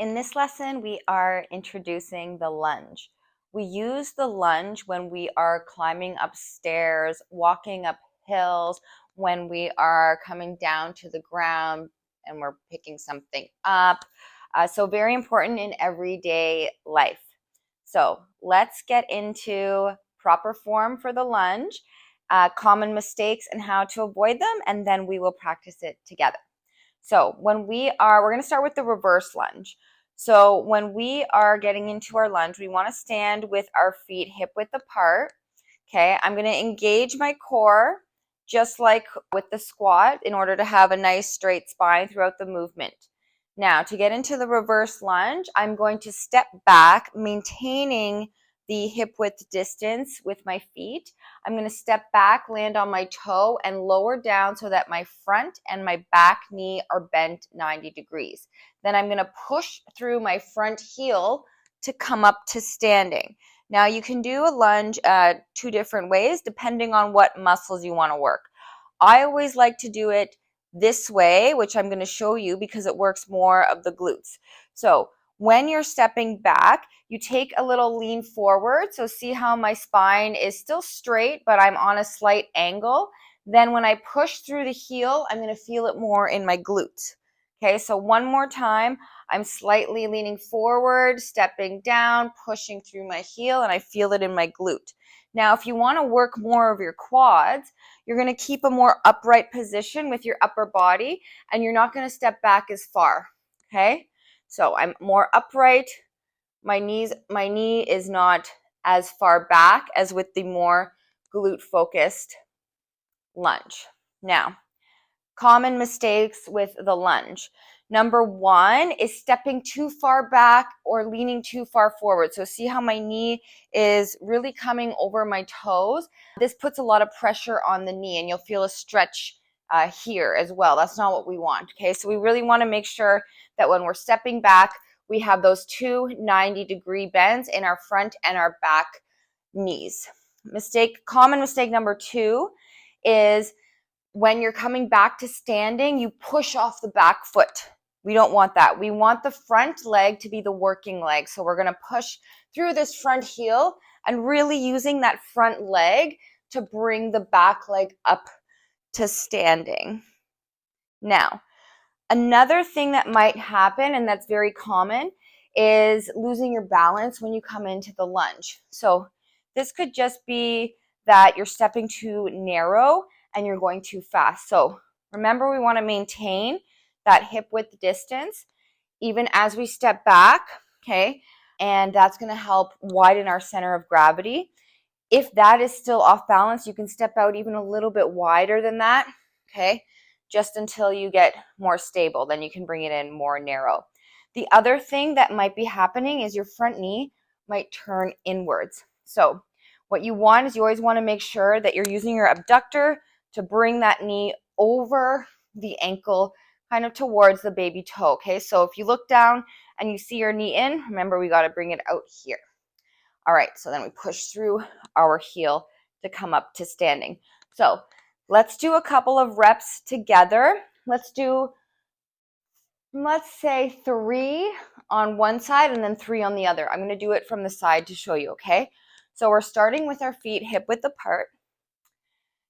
In this lesson, we are introducing the lunge. We use the lunge when we are climbing upstairs, walking up hills, when we are coming down to the ground and we're picking something up. So very important in everyday life. So let's get into proper form for the lunge, common mistakes and how to avoid them, and then we will practice it together. So we're going to start with the reverse lunge. So when we are getting into our lunge, we want to stand with our feet hip width apart. Okay, I'm going to engage my core just like with the squat in order to have a nice straight spine throughout the movement. Now, to get into the reverse lunge, I'm going to step back, maintaining the hip width distance with my feet. I'm going to step back, land on my toe, and lower down so that my front and my back knee are bent 90 degrees. Then I'm going to push through my front heel to come up to standing. Now, you can do a lunge two different ways depending on what muscles you want to work. I always like to do it this way, which I'm going to show you because it works more of the glutes. So when you're stepping back, you take a little lean forward. So see how my spine is still straight, but I'm on a slight angle. Then when I push through the heel, I'm going to feel it more in my glutes. Okay, so one more time. I'm slightly leaning forward, stepping down, pushing through my heel, and I feel it in my glute. Now, if you want to work more of your quads, you're going to keep a more upright position with your upper body, and you're not going to step back as far. Okay? So I'm more upright. My knee is not as far back as with the more glute focused lunge. Now, common mistakes with the lunge. Number one is stepping too far back or leaning too far forward. So see how my knee is really coming over my toes? This puts a lot of pressure on the knee and you'll feel a stretch here as well. That's not what we want. Okay, so we really want to make sure that when we're stepping back, we have those two 90-degree bends in our front and our back knees. Common mistake number two is when you're coming back to standing, you push off the back foot. We don't want that. We want the front leg to be the working leg. So we're going to push through this front heel and really using that front leg to bring the back leg up to standing. Now, another thing that might happen, and that's very common, is losing your balance when you come into the lunge. So this could just be that you're stepping too narrow and you're going too fast. So remember, we want to maintain that hip width distance even as we step back, okay? And that's going to help widen our center of gravity. If that is still off balance, you can step out even a little bit wider than that, okay? Just until you get more stable, then you can bring it in more narrow. The other thing that might be happening is your front knee might turn inwards. So what you want is you always want to make sure that you're using your abductor to bring that knee over the ankle, kind of towards the baby toe, okay? So if you look down and you see your knee in, remember we got to bring it out here. All right, so then we push through our heel to come up to standing. So let's do a couple of reps together. Let's say 3 on one side and then 3 on the other. I'm going to do it from the side to show you, okay? So we're starting with our feet hip width apart.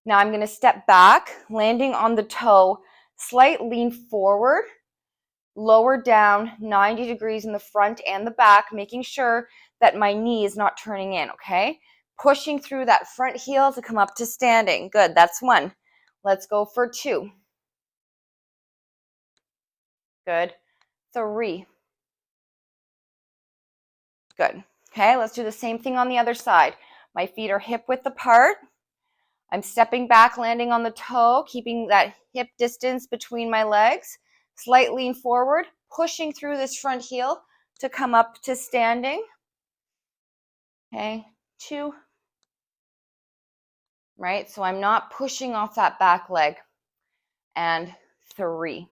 Now I'm going to step back, landing on the toe, slight lean forward, lower down 90 degrees in the front and the back, making sure that my knee is not turning in, okay? Pushing through that front heel to come up to standing. Good, that's 1. Let's go for 2. Good. 3. Good. Okay, let's do the same thing on the other side. My feet are hip width apart. I'm stepping back, landing on the toe, keeping that hip distance between my legs. Slight lean forward, pushing through this front heel to come up to standing. Okay, 2. Right, so I'm not pushing off that back leg. And 3.